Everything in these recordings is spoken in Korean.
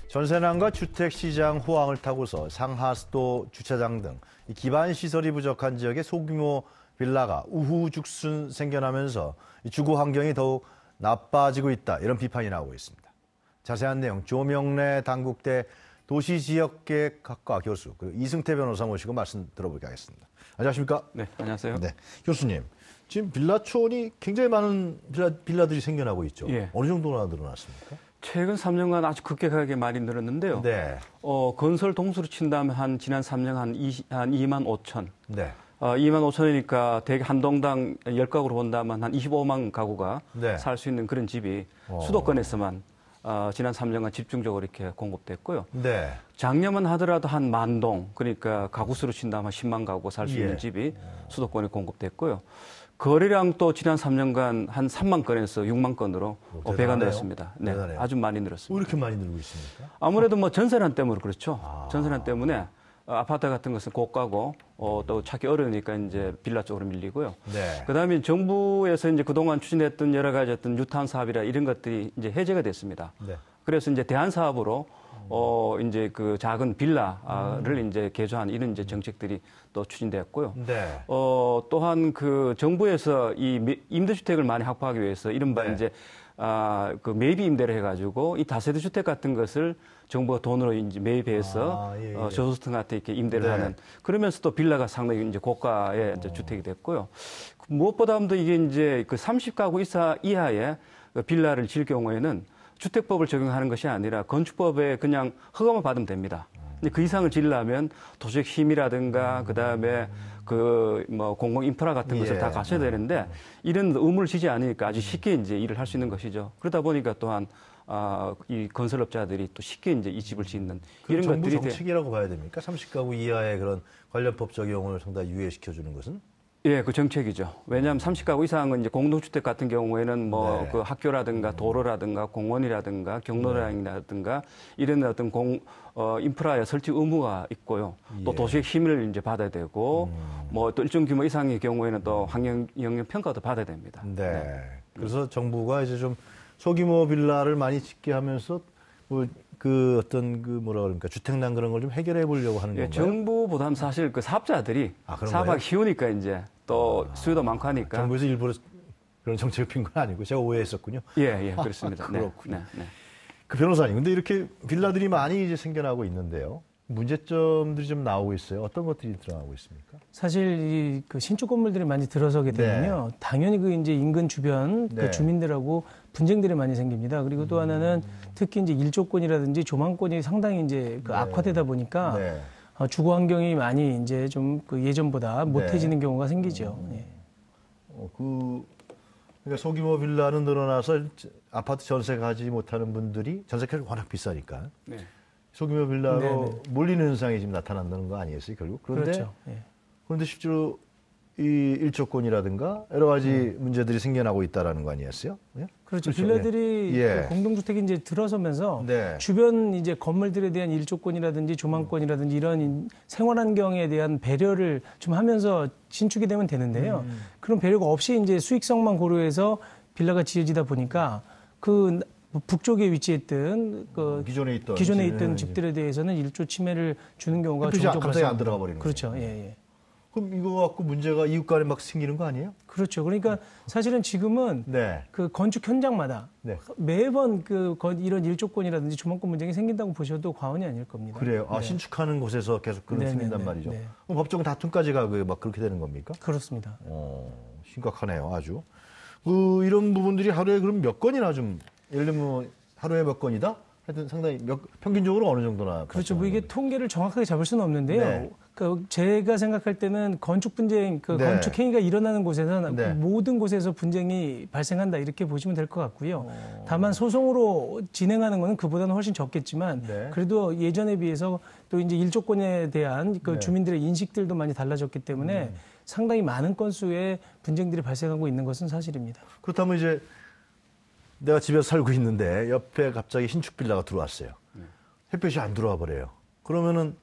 전세난과 주택시장 호황을 타고서 상하수도 주차장 등 기반 시설이 부족한 지역에 소규모 빌라가 우후죽순 생겨나면서 주거 환경이 더욱 나빠지고 있다, 이런 비판이 나오고 있습니다. 자세한 내용 조명래 단국대 도시지역계획학과 교수 그리고 이승태 변호사 모시고 말씀 들어보도록 하겠습니다. 안녕하십니까? 네, 안녕하세요. 네, 교수님. 지금 빌라촌이 굉장히 많은 빌라들이 생겨나고 있죠. 예. 어느 정도나 늘어났습니까? 최근 3년간 아주 급격하게 많이 늘었는데요. 네. 건설 동수로 친다면 지난 3년 한 2만 5천. 네. 2만 5천이니까 대개 한 동당 10가구로 본다면 한 25만 가구가 네. 살 수 있는 그런 집이 수도권에서만 지난 3년간 집중적으로 이렇게 공급됐고요. 네. 작년만 하더라도 한 10,000동, 그러니까 가구 수로 친다면 한 10만 가구 살 수 있는 집이 수도권에 공급됐고요. 거래량 또 지난 3년간 한 3만 건에서 6만 건으로 배가 늘었습니다. 네, 대단해요. 아주 많이 늘었습니다. 왜 이렇게 많이 늘고 있습니까? 아무래도 뭐 전세난 때문에 그렇죠. 전세난 때문에 아파트 같은 것은 고가고 또 찾기 어려우니까 이제 빌라 쪽으로 밀리고요. 네. 그다음에 정부에서 이제 그동안 추진했던 여러 가지 어떤 뉴타운 사업이라 이런 것들이 이제 해제가 됐습니다. 네. 그래서 이제 대안 사업으로 이제 그 작은 빌라를 이제 개조한 이런 이제 정책들이 또 추진됐고요. 네. 또한 그 정부에서 이 임대주택을 많이 확보하기 위해서 이른바 네. 이제 그 매입 임대를 해가지고 이 다세대 주택 같은 것을 정부가 돈으로 이제 매입해서 예, 예. 저소득층한테 이렇게 임대를 네. 하는, 그러면서 또 빌라가 상당히 이제 고가의 이제 주택이 됐고요. 무엇보다도 이게 이제 그 30가구 이하의 빌라를 지을 경우에는 주택법을 적용하는 것이 아니라 건축법에 그냥 허가만 받으면 됩니다. 근데 그 이상을 지으려면 도시적 힘이라든가 그다음에 그 뭐 공공 인프라 같은 것을 다 갖춰야 되는데 이런 의무를 지지 않으니까 아주 쉽게 이제 일을 할 수 있는 것이죠. 그러다 보니까 또한 이 건설업자들이 또 쉽게 이제 이 집을 짓는 이런 정부 것들이 정책이라고 봐야 됩니까? 30가구 이하의 그런 관련법 적용을 상당히 유예시켜 주는 것은? 예, 그 정책이죠. 왜냐하면 30가구 이상은 이제 공동주택 같은 경우에는 뭐 그 학교라든가 도로라든가 공원이라든가 경로라든가 이런 어떤 인프라의 설치 의무가 있고요. 또 도시의 힘을 이제 받아야 되고 뭐 또 일정 규모 이상의 경우에는 또 환경 영향 평가도 받아야 됩니다. 네. 그래서 정부가 이제 좀 소규모 빌라를 많이 짓게 하면서 뭐 그 어떤 그 뭐라 그럽니까 주택난 그런 걸 좀 해결해 보려고 하는 건가요? 정부보다는 사실 그 사업자들이 사업하기 쉬우니까 이제 또 수요도 많고 하니까. 정부에서 일부러 그런 정책을 핀 건 아니고 제가 오해했었군요. 예, 그렇습니다. 그렇군요. 네. 그 변호사님, 근데 이렇게 빌라들이 많이 이제 생겨나고 있는데요. 문제점들이 좀 나오고 있어요. 어떤 것들이 드러나고 있습니까? 사실 그 신축 건물들이 많이 들어서게 되면요, 당연히 그 이제 인근 주변 그 주민들하고 분쟁들이 많이 생깁니다. 그리고 또 하나는 특히 이제 일조권이라든지 조망권이 상당히 이제 그 악화되다 보니까 주거 환경이 많이 이제 좀 그 예전보다 못해지는 경우가 생기죠. 그러니까 소규모 빌라는 늘어나서 아파트 전세 가지 못하는 분들이 전세가가 워낙 비싸니까. 소규모 빌라로 몰리는 현상이 지금 나타난다는 거 아니겠어요, 결국? 그런데, 그런데 실제로 이 일조권이라든가 여러 가지 문제들이 생겨나고 있다라는 거 아니었어요? 그렇죠. 빌라들이 그 공동주택이 이제 들어서면서 주변 이제 건물들에 대한 일조권이라든지 조망권이라든지 이런 생활환경에 대한 배려를 좀 하면서 신축이 되면 되는데요. 그런 배려가 없이 이제 수익성만 고려해서 빌라가 지어지다 보니까 그 북쪽에 위치했던 그 기존에 있던 집들에 대해서는 일조 침해를 주는 경우가 종종 갑자기 안 들어가 버리는 거죠. 거죠. 예. 그럼 이거 갖고 문제가 이웃 간에 막 생기는 거 아니에요? 그렇죠. 그러니까 사실은 지금은 그 건축 현장마다 매번 이런 일조권이라든지 조망권 문제가 생긴다고 보셔도 과언이 아닐 겁니다. 그래요. 신축하는 곳에서 계속 그런 생긴단 말이죠. 그럼 법정 다툼까지가 막 그렇게 되는 겁니까? 그렇습니다. 심각하네요, 아주. 이런 부분들이 하루에 그럼 몇 건이나 좀 예를 들면 하루에 몇 건이다? 하여튼 상당히 평균적으로 어느 정도나. 그렇죠. 뭐 이게 통계를 정확하게 잡을 수는 없는데요. 제가 생각할 때는 건축 분쟁, 건축 행위가 일어나는 곳에서는 모든 곳에서 분쟁이 발생한다 이렇게 보시면 될 것 같고요. 다만 소송으로 진행하는 것은 그보다는 훨씬 적겠지만 그래도 예전에 비해서 또 이제 일조권에 대한 그 주민들의 인식들도 많이 달라졌기 때문에 상당히 많은 건수의 분쟁들이 발생하고 있는 것은 사실입니다. 그렇다면 이제 내가 집에서 살고 있는데 옆에 갑자기 신축 빌라가 들어왔어요. 햇볕이 안 들어와 버려요. 그러면은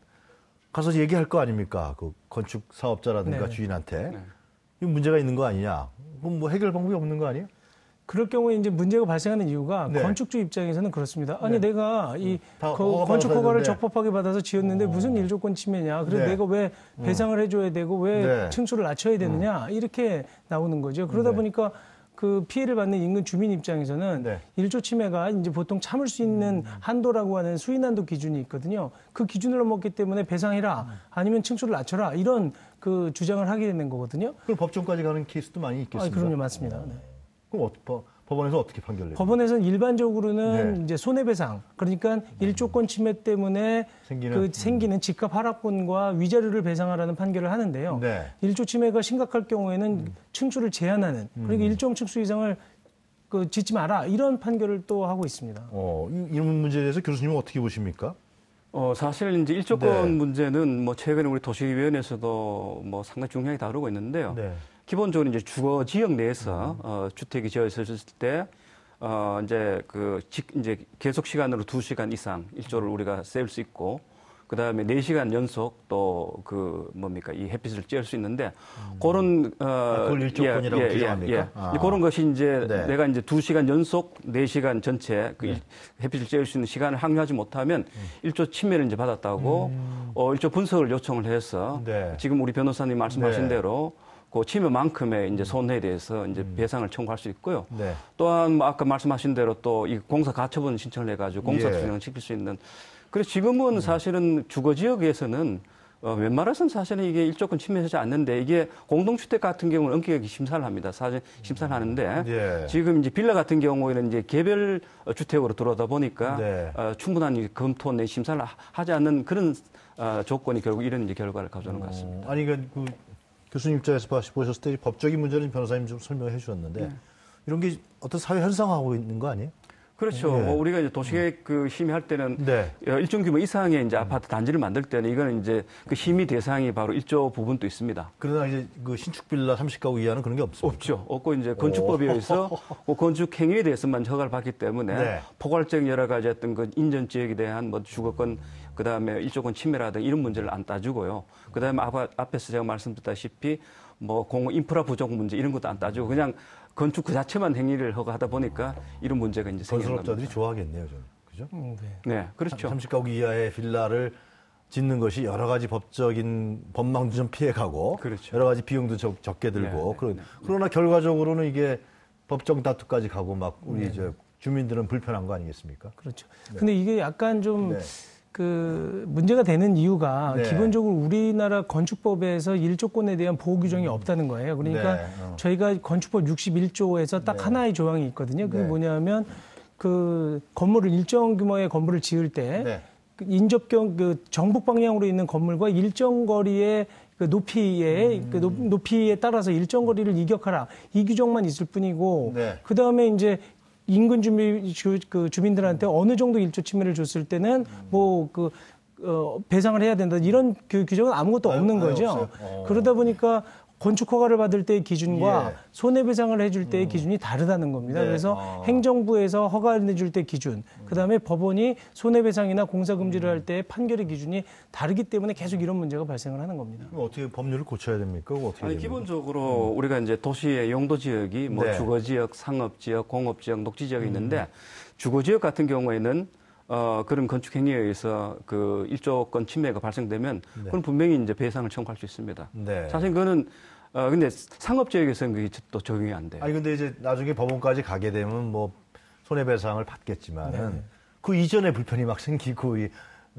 가서 얘기할 거 아닙니까? 그 건축 사업자라든가 주인한테. 이 문제가 있는 거 아니냐? 그럼 뭐 해결 방법이 없는 거 아니에요? 그럴 경우에 이제 문제가 발생하는 이유가 네. 건축주 입장에서는 그렇습니다. 아니 내가 이 허가 건축 허가를 받았는데. 적법하게 받아서 지었는데 무슨 일조권 침해냐? 그래서 네. 내가 왜 배상을 해줘야 되고 왜 네. 층수를 낮춰야 되느냐? 이렇게 나오는 거죠. 그러다 보니까 그 피해를 받는 인근 주민 입장에서는 네. 일조 침해가 이제 보통 참을 수 있는 한도라고 하는 수인한도 기준이 있거든요. 그 기준을 넘었기 때문에 배상해라 아니면 층수를 낮춰라 이런 그 주장을 하게 되는 거거든요. 그럼 법정까지 가는 케이스도 많이 있겠습니다. 그럼요, 맞습니다. 네. 그럼 법원에서 어떻게 판결을 내요? 법원에서는 일반적으로는 네. 이제 손해배상, 그러니까 일조권 침해 때문에 생기는 집값 하락분과 위자료를 배상하라는 판결을 하는데요. 네. 일조 침해가 심각할 경우에는 층수를 제한하는, 그러니까 일정 층수 이상을 짓지 마라 이런 판결을 또 하고 있습니다. 이런 문제에 대해서 교수님은 어떻게 보십니까? 사실 이제 일조권 네. 문제는 뭐 최근에 우리 도시위원회에서도 뭐 상당히 중요하게 다루고 있는데요. 네. 기본적으로 이제 주거 지역 내에서 주택이 지어졌을 때 이제 계속 시간으로 2시간 이상 일조를 우리가 세울 수 있고 그다음에 4시간 연속 또 이 햇빛을 쬐을 수 있는데 그런 그걸 일조권이라고 규정합니까? 그런 것이 이제 네. 내가 이제 2시간 연속 4시간 전체 햇빛을 쬐을 수 있는 시간을 항류하지 못하면 일조 침해를 이제 받았다고 일조 분석을 요청을 해서 네. 지금 우리 변호사님 말씀하신 네. 대로 그 침해만큼의 이제 손해에 대해서 이제 배상을 청구할 수 있고요. 네. 또한 아까 말씀하신 대로 또 이 공사 가처분 신청을 해가지고 공사 진행을 시킬 수 있는. 그래서 지금은 사실은 주거 지역에서는 웬만해서는 사실은 이게 일조권 침해하지 않는데 이게 공동주택 같은 경우는 엄격하게 심사를 합니다. 사실 심사를 하는데 지금 이제 빌라 같은 경우에는 이제 개별 주택으로 들어오다 보니까 충분한 검토 내 심사를 하지 않는 그런 조건이 결국 이런 이제 결과를 가져오는 것 같습니다. 아니 교수님 입장에서 보셨을 때 법적인 문제는 변호사님 좀 설명해 주셨는데 이런 게 어떤 사회 현상화하고 있는 거 아니에요? 그렇죠. 우리가 이제 도시계획 심의할 때는 일정 규모 이상의 이제 아파트 단지를 만들 때는 이거는 이제 그 심의 대상이 바로 일조 부분도 있습니다. 그러나 이제 그 신축 빌라 30가구 이하는 그런 게 없습니까? 없죠. 없고 이제 건축법에 의해서 건축 행위에 대해서만 허가를 받기 때문에 포괄적 여러 가지 어떤 그 인전 지역에 대한 뭐 주거권 그다음에 일조권 침해라든가 이런 문제를 안 따지고요. 그다음에 앞에서 제가 말씀드렸다시피 뭐 공공 인프라 부족 문제 이런 것도 안 따지고 그냥 건축 그 자체만 행위를 허가하다 보니까 이런 문제가 이제 생기는 겁니다. 건설업자들이 좋아하겠네요, 저는. 그죠? 네, 그렇죠. 30가구 이하의 빌라를 짓는 것이 여러 가지 법적인 법망도 좀 피해가고 그렇죠. 여러 가지 비용도 적게 들고 그러나 결과적으로는 이게 법정 다투까지 가고 막 우리 주민들은 불편한 거 아니겠습니까? 그렇죠. 근데 이게 약간 좀 문제가 되는 이유가 기본적으로 우리나라 건축법에서 일조권에 대한 보호 규정이 없다는 거예요. 그러니까 저희가 건축법 61조에서 딱 하나의 조항이 있거든요. 그게 뭐냐면 그 건물을 일정 규모의 건물을 지을 때 인접경 정북 방향으로 있는 건물과 일정 거리의 그 높이에 높이에 따라서 일정 거리를 이격하라 이 규정만 있을 뿐이고 그 다음에 이제 인근 주민들한테 어느 정도 일조 침해를 줬을 때는 배상을 해야 된다 이런 그 규정은 아무것도 없는 거죠. 그러다 보니까 건축 허가를 받을 때의 기준과 손해배상을 해줄 때의 기준이 다르다는 겁니다. 그래서 행정부에서 허가를 내줄 때 기준, 그다음에 법원이 손해배상이나 공사금지를 할 때의 판결의 기준이 다르기 때문에 계속 이런 문제가 발생을 하는 겁니다. 그럼 어떻게 법률을 고쳐야 됩니까? 어떻게 기본적으로 우리가 이제 도시의 용도 지역이 뭐 주거 지역, 상업 지역, 공업 지역, 녹지 지역이 있는데 주거 지역 같은 경우에는 그런 건축 행위에 의해서 그 일조권 침해가 발생되면 그건 분명히 이제 배상을 청구할 수 있습니다. 사실 그거는 근데 상업 지역에서는 그게 또 적용이 안 돼요. 아니 근데 이제 나중에 법원까지 가게 되면 뭐 손해배상을 받겠지만은 그 이전에 불편이 막 생기고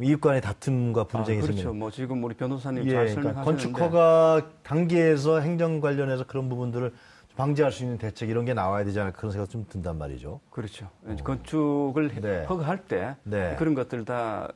이웃 간의 다툼과 분쟁이 그렇죠. 생기는. 뭐 지금 우리 변호사님 잘 설명하셨는데 건축 허가 단계에서 행정 관련해서 그런 부분들을 방지할 수 있는 대책 이런 게 나와야 되지 않을까 그런 생각 좀 든단 말이죠. 그렇죠. 건축을 허가할 때 그런 것들 다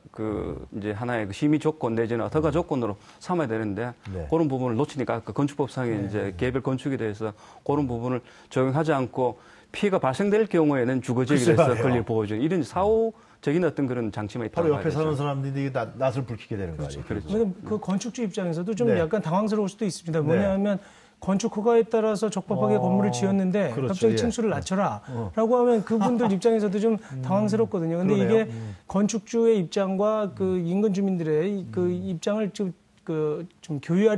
이제 하나의 그 심의 조건 내지는 허가 조건으로 삼아야 되는데 그런 부분을 놓치니까 아까 건축법상의 이제 개별 건축에 대해서 그런 부분을 적용하지 않고 피해가 발생될 경우에는 주거지역에 대해서 권리를 보호해주는 이런 사후적인 어떤 그런 장치만 있다고 바로 옆에 사는 사람들이 낫을 불키게 되는 거죠. 그렇죠. 그 건축주 입장에서도 좀 약간 당황스러울 수도 있습니다. 뭐냐면 건축 허가에 따라서 적법하게 건물을 지었는데 갑자기 층수를 낮춰라라고 하면 그분들 입장에서도 좀 당황스럽거든요. 근데 이게 건축주의 입장과 그 인근 주민들의 그 입장을 좀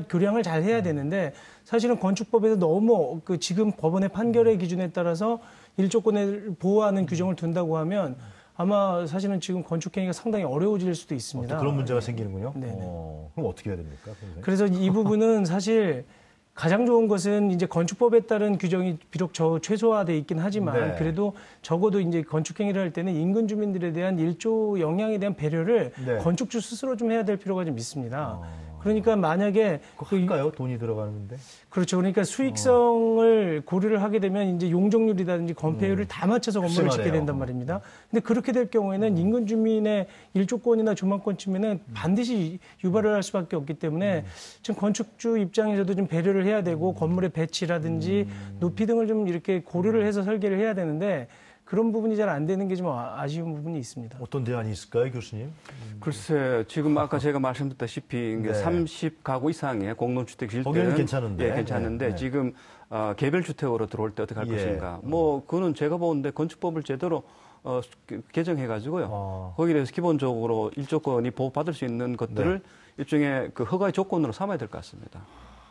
교량을 잘 해야 되는데 사실은 건축법에서 너무 그 지금 법원의 판결의 기준에 따라서 일조권을 보호하는 규정을 둔다고 하면 아마 사실은 지금 건축행위가 상당히 어려워질 수도 있습니다. 그런 문제가 생기는군요. 그럼 어떻게 해야 됩니까? 그래서 이 부분은 사실 가장 좋은 것은 이제 건축법에 따른 규정이 비록 최소화돼 있긴 하지만 네. 그래도 적어도 이제 건축행위를 할 때는 인근 주민들에 대한 일조 영향에 대한 배려를 네. 건축주 스스로 좀 해야 될 필요가 좀 있습니다. 그러니까 만약에 그거 할까요? 돈이 들어가는데. 그렇죠. 그러니까 수익성을 고려를 하게 되면 이제 용적률이라든지 건폐율을 다 맞춰서 건물을 짓게 된단 말입니다. 근데 그렇게 될 경우에는 인근 주민의 일조권이나 조망권 침해는 반드시 유발을 할 수밖에 없기 때문에 지금 건축주 입장에서도 좀 배려를 해야 되고 건물의 배치라든지 높이 등을 좀 이렇게 고려를 해서 설계를 해야 되는데 그런 부분이 잘 안 되는 게 좀 아쉬운 부분이 있습니다. 어떤 대안이 있을까요, 교수님? 글쎄, 지금 아까 제가 말씀드렸다시피 네. 30가구 이상의 공동주택 질 때는 거기는 괜찮은데. 예, 괜찮은데 네. 지금 개별주택으로 들어올 때 어떻게 할 것인가. 그거는 제가 보는데 건축법을 제대로 개정해가지고요. 거기에 대해서 기본적으로 일조권이 보호받을 수 있는 것들을 일종의 그 허가의 조건으로 삼아야 될 것 같습니다.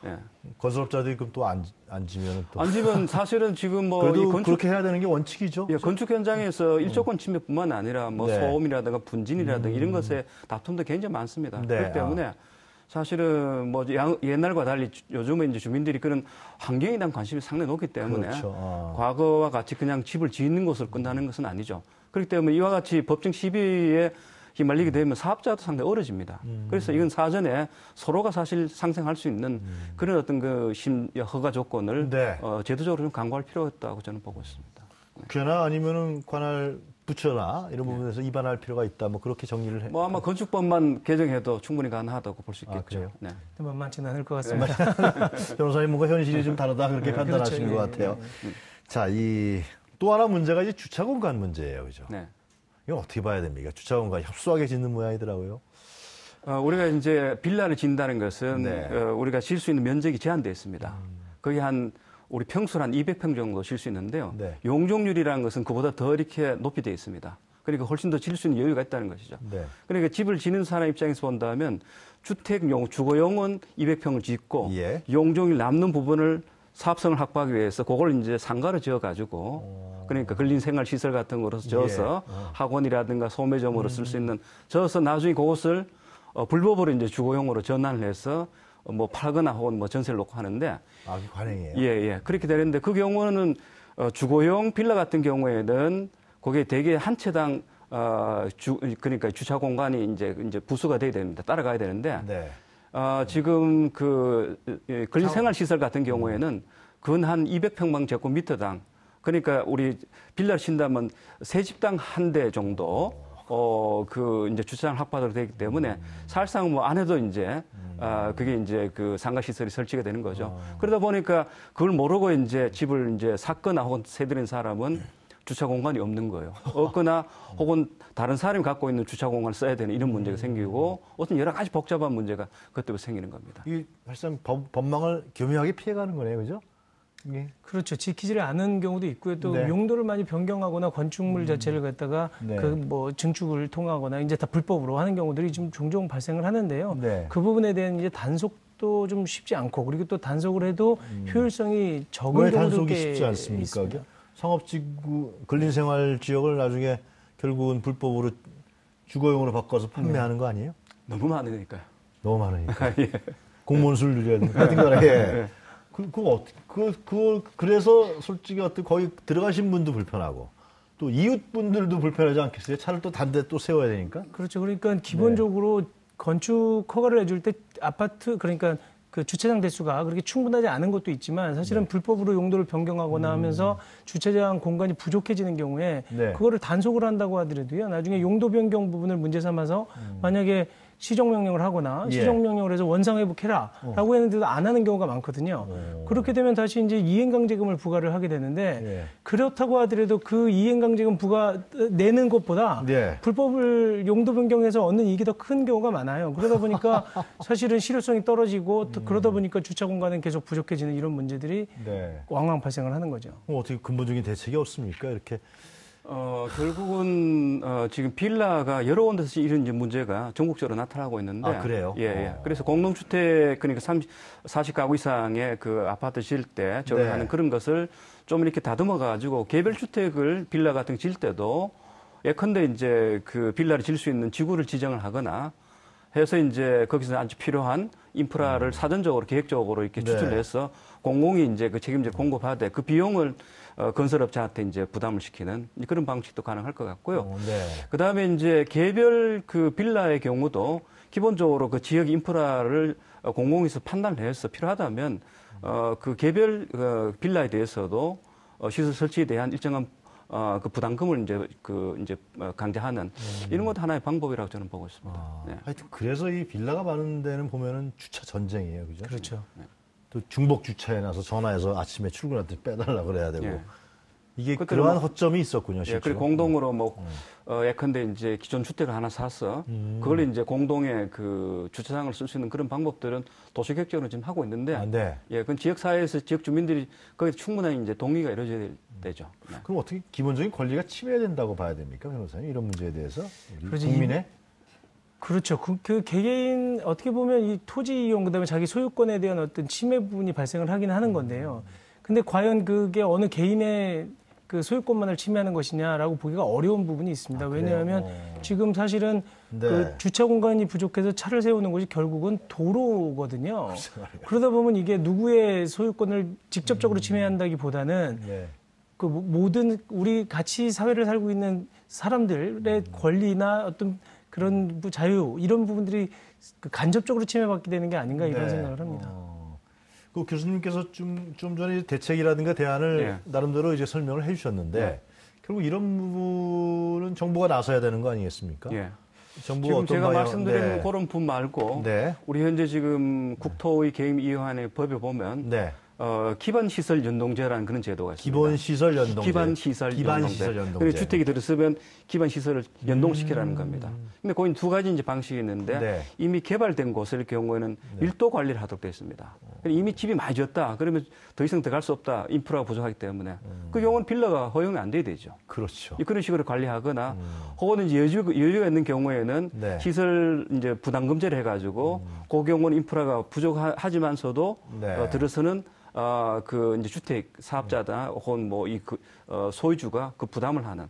예. 건설업자들이 그럼 또 안 지면 또. 안 지면 사실은 지금 그래도 그렇게 해야 되는 게 원칙이죠. 예, 건축 현장에서 일조권 침해뿐만 아니라 네. 소음이라든가 분진이라든가 이런 것에 다툼도 굉장히 많습니다. 네. 그렇기 때문에 사실은 옛날과 달리 요즘은 이제 주민들이 그런 환경에 대한 관심이 상당히 높기 때문에 그렇죠. 과거와 같이 그냥 집을 짓는 것으로 끝나는 것은 아니죠. 그렇기 때문에 이와 같이 법정 시비에 휘말리게 되면 사업자도 상당히 어려집니다. 그래서 이건 사전에 서로가 사실 상생할 수 있는 그런 어떤 허가 조건을 네. 제도적으로 좀 강구할 필요가 있다고 저는 보고 있습니다. 꽤나 아니면은 관할 부처나 이런 부분에서 입안할 필요가 있다. 뭐 그렇게 정리를 해. 아마 건축법만 개정해도 충분히 가능하다고 볼 수 있겠죠. 그래요? 네. 만만치는 않을 것 같습니다. 변호사님 뭔가 현실이 좀 다르다 그렇게 판단하시는 그렇죠. 것 같아요. 자, 또 하나 문제가 이제 주차 공간 문제예요, 그죠? 네. 이거 어떻게 봐야 됩니까? 주차 공간 협소하게 짓는 모양이더라고요. 우리가 이제 빌라를 짓는다는 것은 네. 우리가 질 수 있는 면적이 제한되어 있습니다. 거의 우리 평수로 한 200평 정도 질 수 있는데요. 네. 용적률이라는 것은 그보다 더 이렇게 높이 되어 있습니다. 그러니까 훨씬 더 질 수 있는 여유가 있다는 것이죠. 네. 그러니까 집을 지는 사람 입장에서 본다면 주거용은 200평을 짓고 예. 용적률 남는 부분을 사업성을 확보하기 위해서 그걸 이제 상가로 지어가지고 그러니까 근린생활시설 같은 거로 지어서 학원이라든가 소매점으로 쓸 수 있는 지어서 나중에 그것을 불법으로 이제 주거용으로 전환을 해서 뭐 팔거나 혹은 뭐 전세를 놓고 하는데 그게 관행이에요. 예. 그렇게 되는데 그 경우는 주거용 빌라 같은 경우에는 그게 대개 한 채당 그러니까 주차 공간이 이제 부수가 돼야 됩니다. 따라가야 되는데 네. 지금 근린생활시설 같은 경우에는 근 한 200평방 제곱미터당 그러니까 우리 빌라를 친다면 세 집당 한 대 정도 이제 주차장 확보하도록 되기 때문에 사실상 뭐 안 해도 이제 그게 이제 그 상가시설이 설치가 되는 거죠. 그러다 보니까 그걸 모르고 이제 집을 이제 샀거나 혹은 세들인 사람은 주차 공간이 없는 거예요. 없거나 혹은 다른 사람이 갖고 있는 주차 공간을 써야 되는 이런 문제가 생기고 어떤 여러 가지 복잡한 문제가 그것 때문에 생기는 겁니다. 이 사실상 법망을 교묘하게 피해가는 거네요, 그죠? 예. 그렇죠. 지키지를 않은 경우도 있고요. 또 네. 용도를 많이 변경하거나 건축물 자체를 갖다가 네. 증축을 통하거나 이제 다 불법으로 하는 경우들이 좀 종종 발생을 하는데요. 네. 그 부분에 대한 이제 단속도 좀 쉽지 않고 그리고 또 단속을 해도 효율성이 적은 왜 경우도 단속이 꽤 쉽지 않습니까? 있습니다. 상업지구 근린생활 지역을 나중에 결국은 불법으로 주거용으로 바꿔서 판매하는 거 아니에요? 너무 많으니까요. 너무 많으니까. 예. 공무원 수를 늘려야 되니까. 하여튼 간에, 예. 그래서 솔직히 거기 들어가신 분도 불편하고 또 이웃분들도 불편하지 않겠어요? 차를 또 단데 또 세워야 되니까. 그렇죠. 그러니까 기본적으로 건축 허가를 해줄 때 아파트 그러니까 그 주차장 대수가 그렇게 충분하지 않은 것도 있지만 사실은 불법으로 용도를 변경하거나 하면서 주차장 공간이 부족해지는 경우에 그거를 단속을 한다고 하더라도요. 나중에 용도 변경 부분을 문제 삼아서 만약에 시정명령을 하거나 시정명령을 해서 원상회복해라라고 했는데도 안 하는 경우가 많거든요. 그렇게 되면 다시 이제 이행강제금을 부과를 하게 되는데 그렇다고 하더라도 그 이행강제금 부과 내는 것보다 불법을 용도 변경해서 얻는 이익이 더 큰 경우가 많아요. 그러다 보니까 사실은 실효성이 떨어지고 그러다 보니까 주차 공간은 계속 부족해지는 이런 문제들이 왕왕 발생을 하는 거죠. 어떻게 근본적인 대책이 없습니까? 이렇게 결국은 지금 빌라가 여러 군데서 이런 이제 문제가 전국적으로 나타나고 있는데. 아, 그래요? 예. 그래서 공동주택, 그러니까 40가구 이상의 그 아파트 지을 때 적용하는 네. 그런 것을 좀 이렇게 다듬어가지고 개별주택을 빌라 같은 거 지을 때도 예컨대 이제 그 빌라를 지을 수 있는 지구를 지정을 하거나 해서 이제 거기서 아주 필요한 인프라를 사전적으로 계획적으로 이렇게 추진을 네. 해서 공공이 이제 그 책임질 공급하되 그 비용을 건설업자한테 이제 부담을 시키는 그런 방식도 가능할 것 같고요. 네. 그 다음에 이제 개별 그 빌라의 경우도 기본적으로 그 지역 인프라를 공공에서 판단을 해서 필요하다면 그 개별 빌라에 대해서도 시설 설치에 대한 일정한 그 부담금을 이제 강제하는 이런 것도 하나의 방법이라고 저는 보고 있습니다. 네. 하여튼 그래서 이 빌라가 많은 데는 보면은 주차 전쟁이에요, 그죠? 그렇죠. 네. 또 중복 주차해 놔서 전화해서 아침에 출근할 때 빼달라 그래야 되고 예. 이게 그것들은 그러한 뭐- 허점이 있었군요, 실제로. 예, 그리고 공동으로 예컨대 이제 기존 주택을 하나 사서 그걸 이제 공동의 그 주차장을 쓸 수 있는 그런 방법들은 도시계획적으로 지금 하고 있는데, 아, 네. 예, 그건 지역 사회에서 지역 주민들이 거기에 충분한 이제 동의가 이루어져야 되죠. 네. 그럼 어떻게 기본적인 권리가 침해된다고 봐야 됩니까, 변호사님? 이런 문제에 대해서 우리 그렇지, 국민의 그렇죠. 그 개개인 어떻게 보면 이 토지 이용 그다음에 자기 소유권에 대한 어떤 침해 부분이 발생을 하긴 하는 건데요. 근데 과연 그게 어느 개인의 그 소유권만을 침해하는 것이냐라고 보기가 어려운 부분이 있습니다. 그래요? 왜냐하면 지금 사실은 네. 그 주차 공간이 부족해서 차를 세우는 것이 결국은 도로거든요. 그러다 보면 이게 누구의 소유권을 직접적으로 침해한다기보다는 네. 그 모든 우리 같이 사회를 살고 있는 사람들의 권리나 어떤 그런 자유 이런 부분들이 그 간접적으로 침해받게 되는 게 아닌가 이런 네. 생각을 합니다. 그 교수님께서 좀 전에 대책이라든가 대안을 예. 나름대로 이제 설명을 해주셨는데 예. 결국 이런 부분은 정부가 나서야 되는 거 아니겠습니까? 예. 정부가 지금 어떤 제가 방향- 말씀드린 네. 그런 분 말고 네. 우리 현재 지금 국토의 계획이완의 법에 보면 네. 기반시설 연동제라는 그런 제도가 있습니다. 기본시설 연동제. 기반시설 기반시설 연동제. 그리고 주택이 들어서면 기반시설을 연동시키라는 겁니다. 근데 거기 두 가지 이제 방식이 있는데 네. 이미 개발된 곳의 경우에는 밀도 관리를 하도록 되어 있습니다. 이미 집이 많이 졌다. 그러면 더 이상 들어갈 수 없다. 인프라가 부족하기 때문에. 그 경우는 빌라가 허용이 안 돼야 되죠. 그렇죠. 그런 식으로 관리하거나 혹은 이제 여유가 있는 경우에는 네. 시설 이제 부담금제를 해가지고 그 경우는 인프라가 부족하지만서도 네. 들어서는 그 이제 주택 사업자다 혹은 뭐 소유주가 그 부담을 하는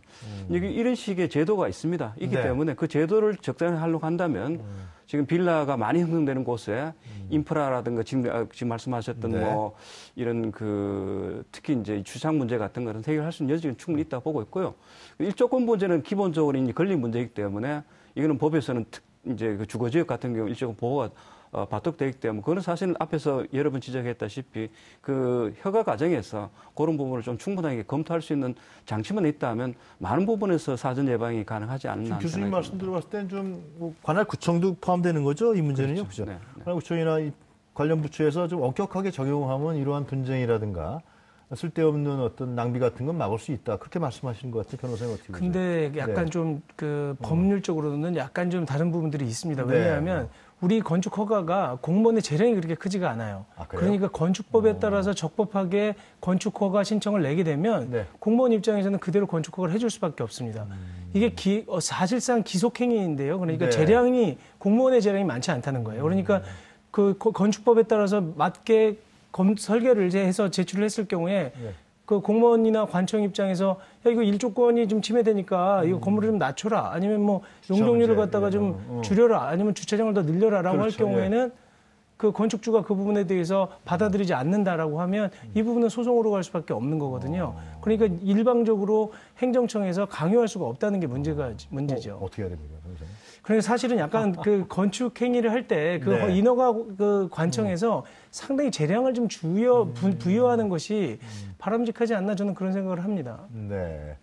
이런 식의 제도가 있습니다. 있기 네. 때문에 그 제도를 적당히 하려고 한다면 지금 빌라가 많이 형성되는 곳에 인프라라든가 지금 말씀하셨던 네. 뭐 이런 그 특히 이제 주차장 문제 같은 거는 해결할 수 있는 여지는 충분히 있다고 보고 있고요. 일조권 문제는 기본적으로 이제 권리 문제이기 때문에 이거는 법에서는 이제 그 주거지역 같은 경우 일조권 보호가 받도록 되기 때문에 그거는 사실은 앞에서 여러 번 지적했다시피 그 허가 과정에서 그런 부분을 좀 충분하게 검토할 수 있는 장치만 있다면 많은 부분에서 사전 예방이 가능하지 않나 지금 하는 교수님 생각이 말씀 듭니다. 들어봤을 때는 좀 관할 구청도 포함되는 거죠? 이 문제는요? 그렇죠. 네, 관할 구청이나 이 관련 부처에서 좀 엄격하게 적용하면 이러한 분쟁이라든가 쓸데없는 어떤 낭비 같은 건 막을 수 있다. 그렇게 말씀하시는 것 같아요. 변호사님 어떻게 보세요? 근데 약간 네. 좀 그 법률적으로는 약간 좀 다른 부분들이 있습니다. 네. 왜냐하면 우리 건축 허가가 공무원의 재량이 그렇게 크지가 않아요. 아, 그래요? 그러니까 건축법에 따라서 적법하게 건축 허가 신청을 내게 되면 네. 공무원 입장에서는 그대로 건축 허가를 해줄 수밖에 없습니다. 이게 사실상 기속행위인데요. 그러니까 네. 재량이 공무원의 재량이 많지 않다는 거예요. 그러니까 그 건축법에 따라서 맞게 설계를 해서 제출을 했을 경우에 네. 그 공무원이나 관청 입장에서 야 이거 일조권이 좀 침해되니까 이거 건물을 좀 낮춰라 아니면 뭐 용적률을 갖다가 좀 줄여라 아니면 주차장을 더 늘려라라고 그렇죠. 할 경우에는 그 건축주가 그 부분에 대해서 받아들이지 않는다라고 하면 이 부분은 소송으로 갈 수밖에 없는 거거든요. 그러니까 일방적으로 행정청에서 강요할 수가 없다는 게 문제죠. 어떻게 해야 됩니까, 변호사님? 그래서 사실은 약간 그 건축 행위를 할 때 그 네. 인허가 그 관청에서 상당히 재량을 좀 부여하는 것이 바람직하지 않나 저는 그런 생각을 합니다. 네.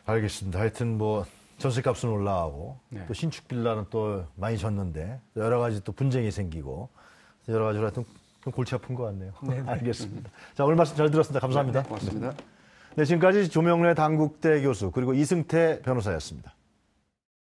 알겠습니다. 하여튼 뭐 전세값은 올라가고 네. 또 신축 빌라는 또 많이 졌는데 여러 가지 또 분쟁이 생기고 여러 가지로 하여튼 좀 골치 아픈 것 같네요. 알겠습니다. 자, 오늘 말씀 잘 들었습니다. 감사합니다. 고맙습니다. 네, 지금까지 조명래 당국대 교수 그리고 이승태 변호사였습니다.